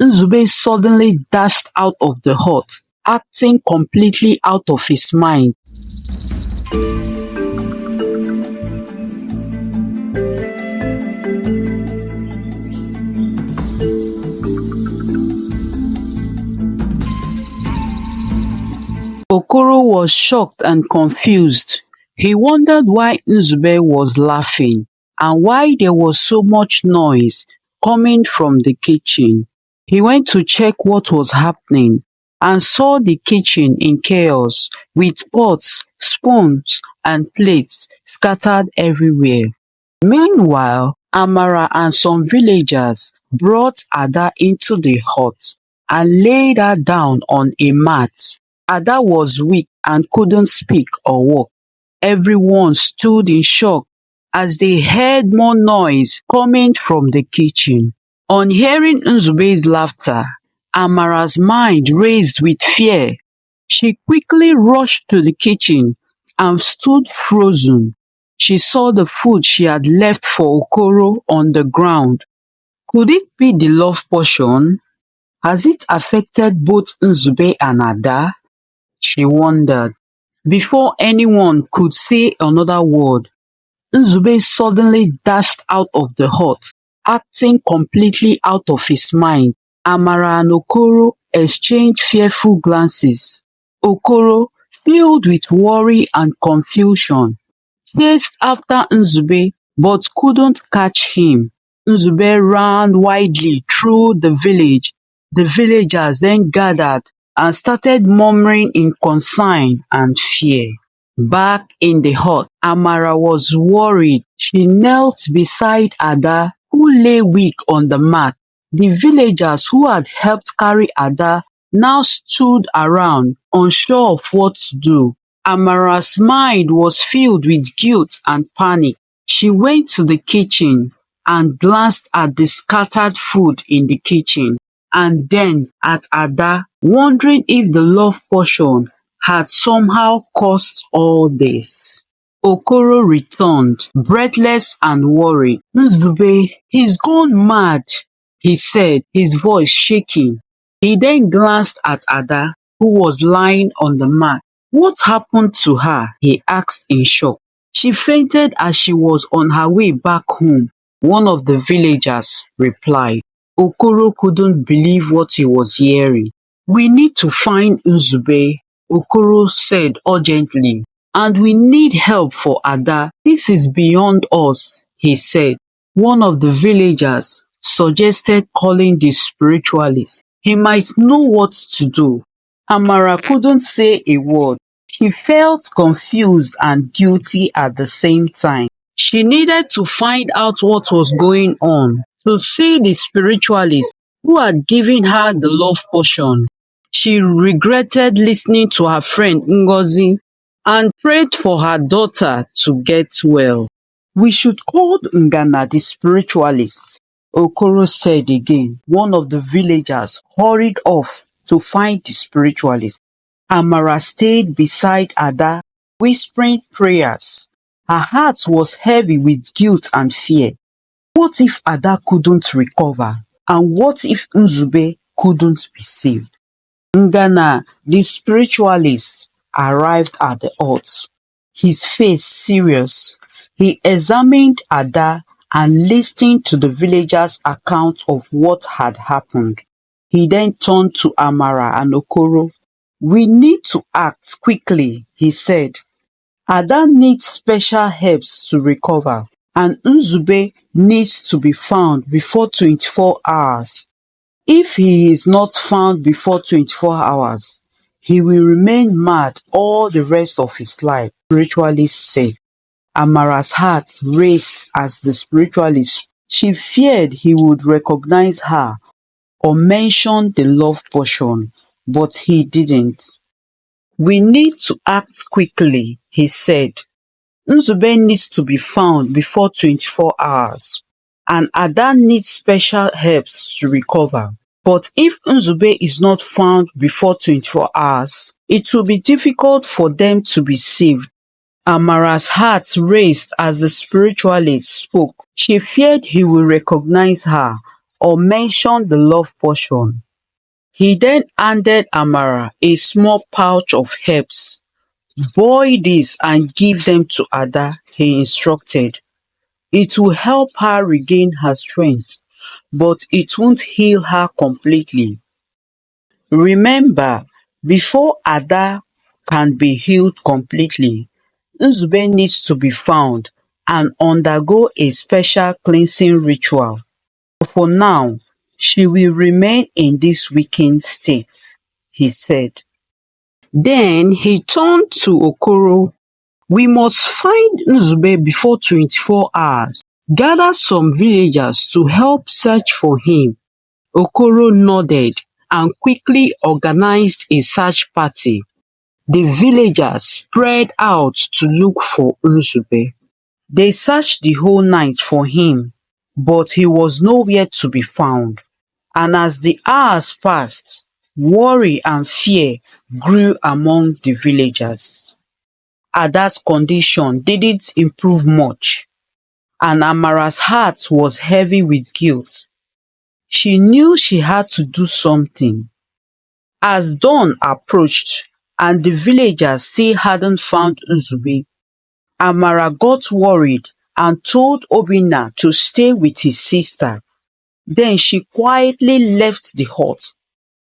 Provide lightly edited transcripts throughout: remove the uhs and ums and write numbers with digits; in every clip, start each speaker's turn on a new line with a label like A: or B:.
A: Nzube suddenly dashed out of the hut, acting completely out of his mind. Okoro was shocked and confused. He wondered why Nzube was laughing and why there was so much noise coming from the kitchen. He went to check what was happening and saw the kitchen in chaos with pots, spoons and plates scattered everywhere. Meanwhile, Amara and some villagers brought Ada into the hut and laid her down on a mat. Ada was weak and couldn't speak or walk. Everyone stood in shock as they heard more noise coming from the kitchen. On hearing Nzube's laughter, Amara's mind raced with fear. She quickly rushed to the kitchen and stood frozen. She saw the food she had left for Okoro on the ground. Could it be the love potion? Has it affected both Nzube and Ada? She wondered. Before anyone could say another word, Nzube suddenly dashed out of the hut, acting completely out of his mind. Amara and Okoro exchanged fearful glances. Okoro, filled with worry and confusion, chased after Nzube but couldn't catch him. Nzube ran wildly through the village. The villagers then gathered and started murmuring in concern and fear. Back in the hut, Amara was worried. She knelt beside Ada, who lay weak on the mat. The villagers who had helped carry Ada now stood around, unsure of what to do. Amara's mind was filled with guilt and panic. She went to the kitchen and glanced at the scattered food in the kitchen, and then at Ada, wondering if the love potion had somehow caused all this. Okoro returned, breathless and worried. Nzube, he's gone mad, he said, his voice shaking. He then glanced at Ada, who was lying on the mat. What happened to her? He asked in shock. She fainted as she was on her way back home, one of the villagers replied. Okoro couldn't believe what he was hearing. We need to find Nzube, Okoro said urgently, and we need help for Ada. This is beyond us, he said. One of the villagers suggested calling the spiritualist. He might know what to do. Amara couldn't say a word. She felt confused and guilty at the same time. She needed to find out what was going on. To see the spiritualist who had given her the love potion. She regretted listening to her friend Ngozi and prayed for her daughter to get well. We should call Ngana the spiritualist, Okoro said again. One of the villagers hurried off to find the spiritualist. Amara stayed beside Ada, whispering prayers. Her heart was heavy with guilt and fear. What if Ada couldn't recover? And what if Nzube couldn't be saved? Ngana, the spiritualist, arrived at the hut, his face serious. He examined Ada and listened to the villagers' account of what had happened. He then turned to Amara and Okoro. We need to act quickly, he said. Ada needs special herbs to recover, and Nzube needs to be found before 24 hours. If he is not found before 24 hours, he will remain mad all the rest of his life, spiritualist said. Amara's heart raced as the spiritualist. She feared he would recognize her or mention the love potion, but he didn't. We need to act quickly, he said. Nzube needs to be found before 24 hours, and Ada needs special herbs to recover. But if Nzube is not found before 24 hours, it will be difficult for them to be saved. Amara's heart raced as the spiritualist spoke. She feared he would recognize her or mention the love portion. He then handed Amara a small pouch of herbs. Boil this and give them to Ada, he instructed. It will help her regain her strength, but it won't heal her completely. Remember, before Ada can be healed completely, Nzube needs to be found and undergo a special cleansing ritual. For now, she will remain in this weakened state, he said. Then he turned to Okoro. We must find Nzube before 24 hours. Gather some villagers to help search for him. Okoro nodded and quickly organized a search party. The villagers spread out to look for Nzube. They searched the whole night for him, but he was nowhere to be found. And as the hours passed, worry and fear grew among the villagers. Ada's condition didn't improve much, and Amara's heart was heavy with guilt. She knew she had to do something. As dawn approached and the villagers still hadn't found Nzube, Amara got worried and told Obinna to stay with his sister. Then she quietly left the hut.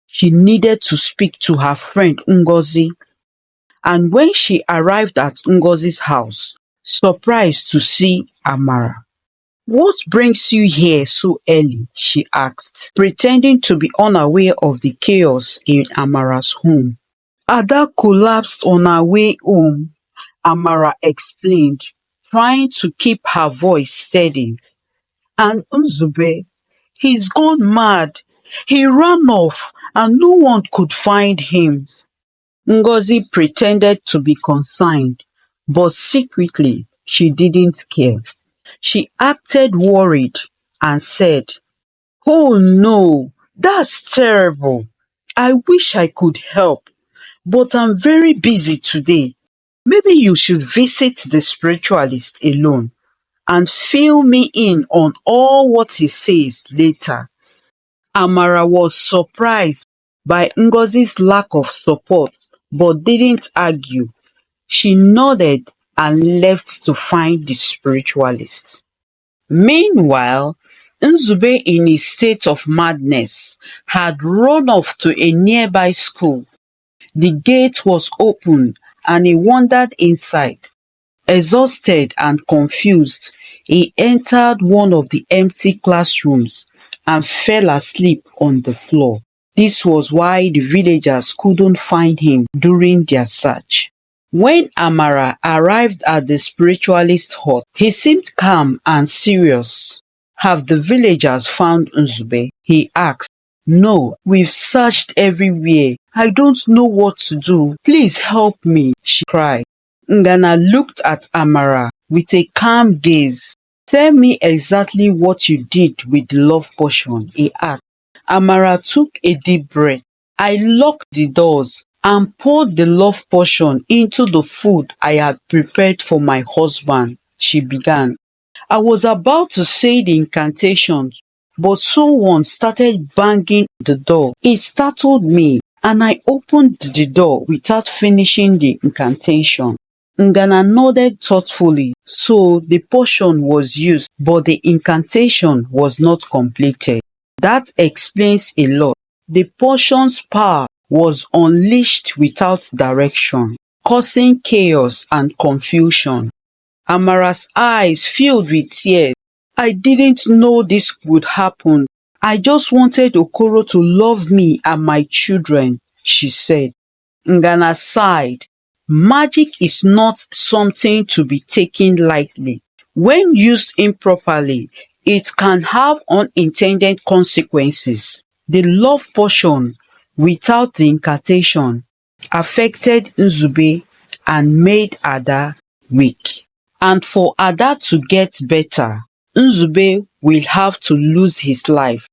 A: She needed to speak to her friend Ngozi. And when she arrived at Ngozi's house, surprised to see Amara. What brings you here so early? She asked, pretending to be unaware of the chaos in Amara's home. Ada collapsed on her way home, Amara explained, trying to keep her voice steady. And Nzube, he's gone mad. He ran off and no one could find him. Ngozi pretended to be concerned, but secretly she didn't care. She acted worried and said, "Oh no, that's terrible. I wish I could help, but I'm very busy today. Maybe you should visit the spiritualist alone and fill me in on all what he says later." Amara was surprised by Ngozi's lack of support but didn't argue. She nodded and left to find the spiritualist. Meanwhile, Nzube, in a state of madness, had run off to a nearby school. The gate was open and he wandered inside. Exhausted and confused, he entered one of the empty classrooms and fell asleep on the floor. This was why the villagers couldn't find him during their search. When Amara arrived at the spiritualist's hut, he seemed calm and serious. "Have the villagers found Nzube?" he asked. "No, we've searched everywhere. I don't know what to do. Please help me," she cried. Ngana looked at Amara with a calm gaze. "Tell me exactly what you did with the love potion," he asked. Amara took a deep breath. "I locked the doors and poured the love potion into the food I had prepared for my husband," she began. "I was about to say the incantations, but someone started banging the door. It startled me and I opened the door without finishing the incantation." Ngana nodded thoughtfully. So the potion was used, but the incantation was not completed. That explains a lot. The potion's power was unleashed without direction, causing chaos and confusion. Amara's eyes filled with tears. "I didn't know this would happen. I just wanted Okoro to love me and my children," she said. Ngana sighed. Magic is not something to be taken lightly. When used improperly, it can have unintended consequences. The love potion, without the incantation, affected Nzube and made Ada weak. And for Ada to get better, Nzube will have to lose his life.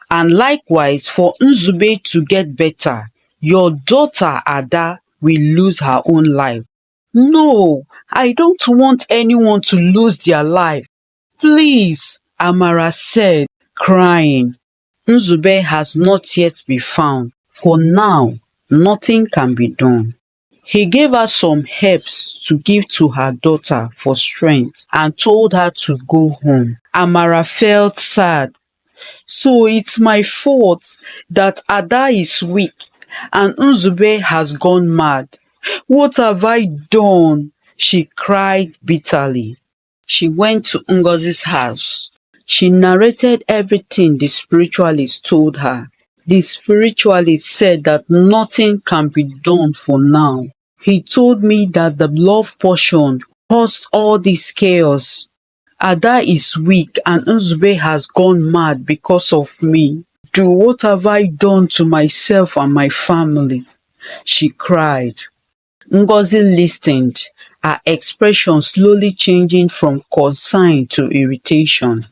A: And likewise, for Nzube to get better, your daughter Ada will lose her own life. "No, I don't want anyone to lose their life. Please," Amara said, crying. Nzube has not yet been found. For now, nothing can be done. He gave her some herbs to give to her daughter for strength and told her to go home. Amara felt sad. So it's my fault that Ada is weak and Nzube has gone mad. What have I done? She cried bitterly. She went to Ngozi's house. She narrated everything the spiritualist told her. The spiritualist said that nothing can be done for now. He told me that the love portion caused all this chaos. Ada is weak and Nzube has gone mad because of me. What have I done to myself and my family? She cried. Ngozi listened, her expression slowly changing from concern to irritation.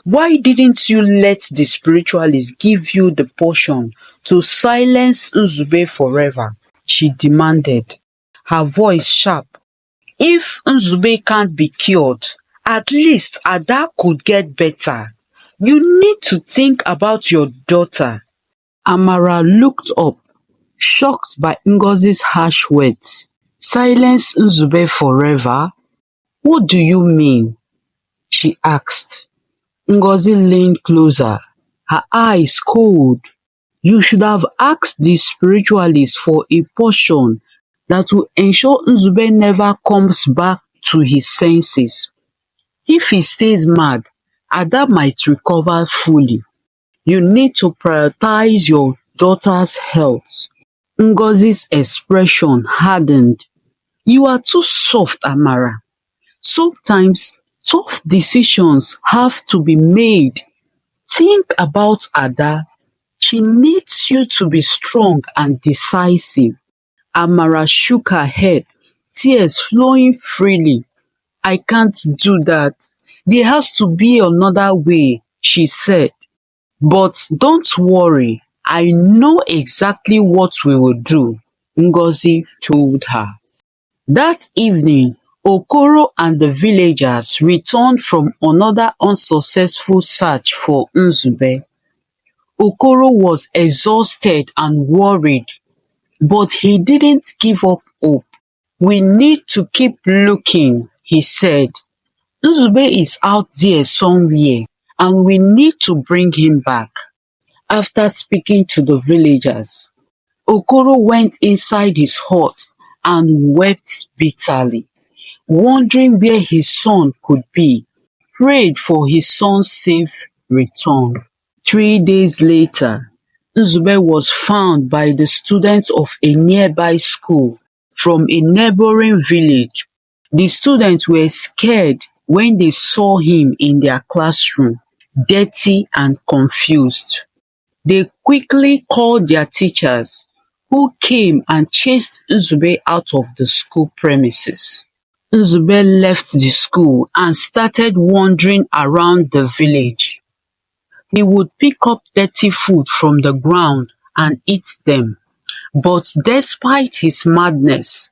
A: Why didn't you let the spiritualist give you the potion to silence Nzube forever? She demanded, her voice sharp. If Nzube can't be cured, at least Ada could get better. You need to think about your daughter. Amara looked up, shocked by Ngozi's harsh words. Silence Nzube forever? What do you mean? She asked. Ngozi leaned closer, her eyes cold. You should have asked the spiritualist for a portion that will ensure Nzube never comes back to his senses. If he stays mad, Ada might recover fully. You need to prioritize your daughter's health. Ngozi's expression hardened. You are too soft, Amara. Sometimes tough decisions have to be made. Think about Ada. She needs you to be strong and decisive. Amara shook her head, tears flowing freely. I can't do that. There has to be another way, she said. But don't worry, I know exactly what we will do, Ngozi told her. That evening, Okoro and the villagers returned from another unsuccessful search for Nzube. Okoro was exhausted and worried, but he didn't give up hope. We need to keep looking, he said. Nzube is out there somewhere and we need to bring him back. After speaking to the villagers, Okoro went inside his hut and wept bitterly, wondering where his son could be, prayed for his son's safe return. 3 days later, Nzube was found by the students of a nearby school from a neighboring village. The students were scared when they saw him in their classroom, dirty and confused. They quickly called their teachers, who came and chased Nzube out of the school premises. Nzube left the school and started wandering around the village. He would pick up dirty food from the ground and eat them. But despite his madness,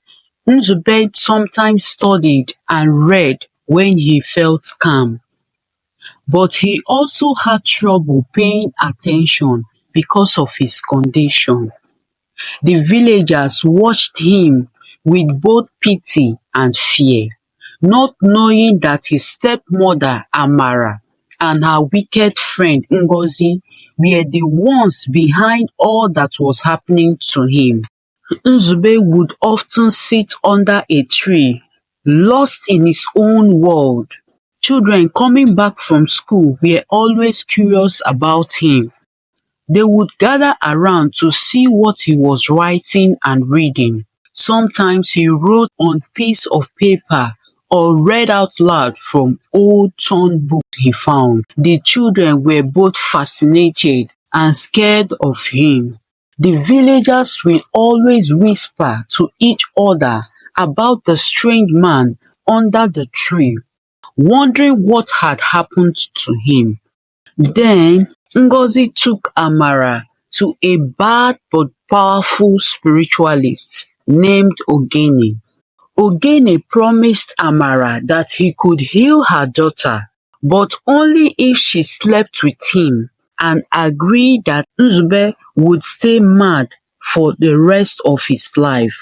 A: Nzube sometimes studied and read when he felt calm. But he also had trouble paying attention because of his condition. The villagers watched him with both pity and fear, not knowing that his stepmother Amara and her wicked friend Ngozi were the ones behind all that was happening to him. Nzube would often sit under a tree, lost in his own world. Children coming back from school were always curious about him. They would gather around to see what he was writing and reading. Sometimes he wrote on piece of paper or read out loud from old torn books he found. The children were both fascinated and scared of him. The villagers will always whisper to each other about the strange man under the tree, wondering what had happened to him. Then Ngozi took Amara to a bad but powerful spiritualist named Ogene. Ogene promised Amara that he could heal her daughter, but only if she slept with him and agreed that Nzube would stay mad for the rest of his life.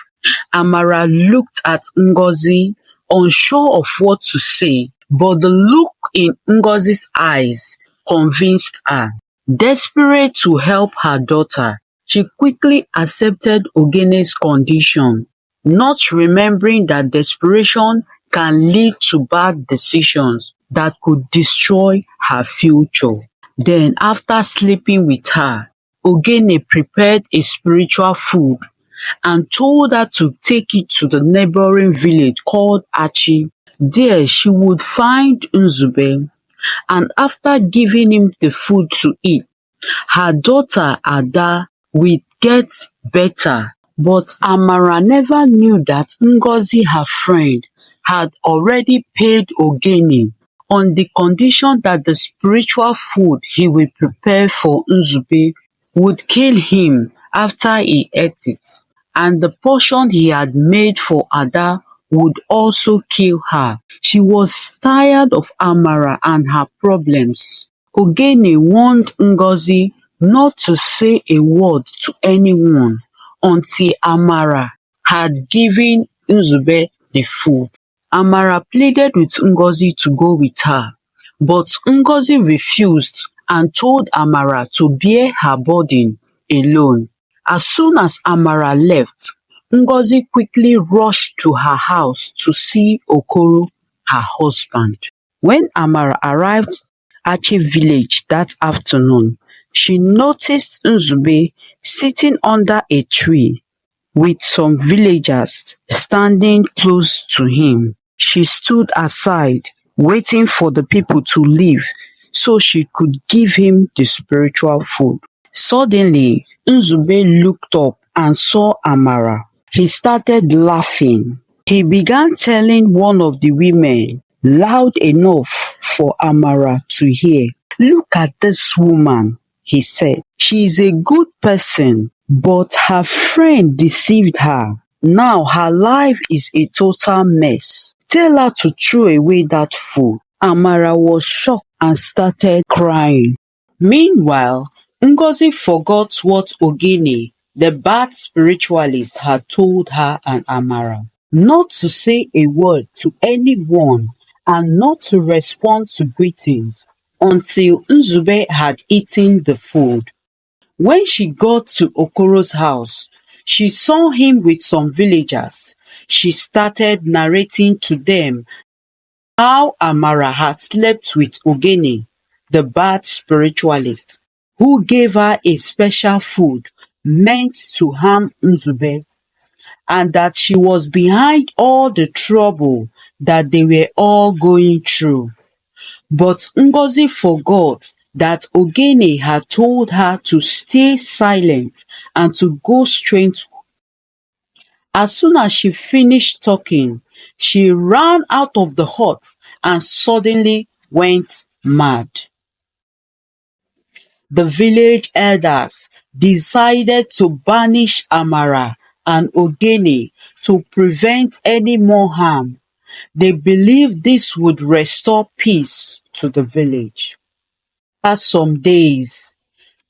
A: Amara looked at Ngozi, unsure of what to say, but the look in Ngozi's eyes convinced her. Desperate to help her daughter, she quickly accepted Ogene's condition, not remembering that desperation can lead to bad decisions that could destroy her future. Then, after sleeping with her, Ogene prepared a spiritual food and told her to take it to the neighboring village called Achi. There she would find Nzube, and after giving him the food to eat, her daughter Ada will get better. But Amara never knew that Ngozi, her friend, had already paid Ogene on the condition that the spiritual food he will prepare for Nzube would kill him after he ate it, and the portion he had made for Ada would also kill her. She was tired of Amara and her problems. Ogene warned Ngozi not to say a word to anyone until Amara had given Nzube the food. Amara pleaded with Ngozi to go with her, but Ngozi refused and told Amara to bear her burden alone. As soon as Amara left, Ngozi quickly rushed to her house to see Okoro, her husband. When Amara arrived at Achi village that afternoon, she noticed Nzube sitting under a tree with some villagers standing close to him. She stood aside, waiting for the people to leave so she could give him the spiritual food. Suddenly, Nzube looked up and saw Amara. He started laughing. He began telling one of the women, loud enough for Amara to hear. "Look at this woman," he said. "She is a good person, but her friend deceived her. Now her life is a total mess. Tell her to throw away that food." Amara was shocked and started crying. Meanwhile, Ngozi forgot what Ogene, the bad spiritualist, had told her and Amara. Not to say a word to anyone and not to respond to greetings until Nzube had eaten the food. When she got to Okoro's house, she saw him with some villagers. She started narrating to them how Amara had slept with Ogene, the bad spiritualist, who gave her a special food meant to harm Nzube, and that she was behind all the trouble that they were all going through. But Ngozi forgot that Ogene had told her to stay silent and to go straight. As soon as she finished talking, she ran out of the hut and suddenly went mad. The village elders decided to banish Amara and Ogene to prevent any more harm. They believed this would restore peace to the village. After some days,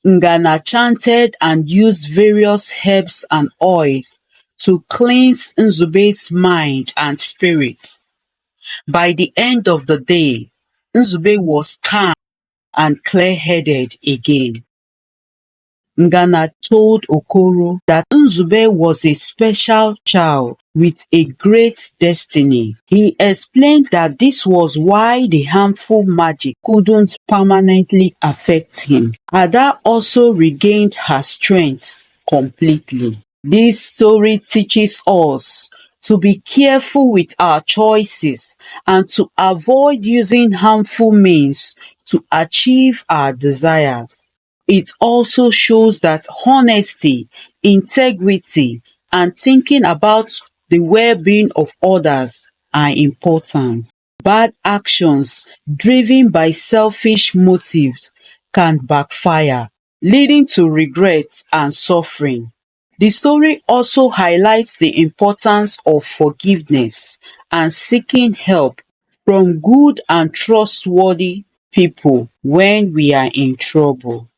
A: Ngana chanted and used various herbs and oils to cleanse Nzube's mind and spirit. By the end of the day, Nzube was calm and clear-headed again. Ngana told Okoro that Nzube was a special child with a great destiny. He explained that this was why the harmful magic couldn't permanently affect him. Ada also regained her strength completely. This story teaches us to be careful with our choices and to avoid using harmful means to achieve our desires. It also shows that honesty, integrity, and thinking about the well-being of others are important. Bad actions driven by selfish motives can backfire, leading to regret and suffering. The story also highlights the importance of forgiveness and seeking help from good and trustworthy people when we are in trouble.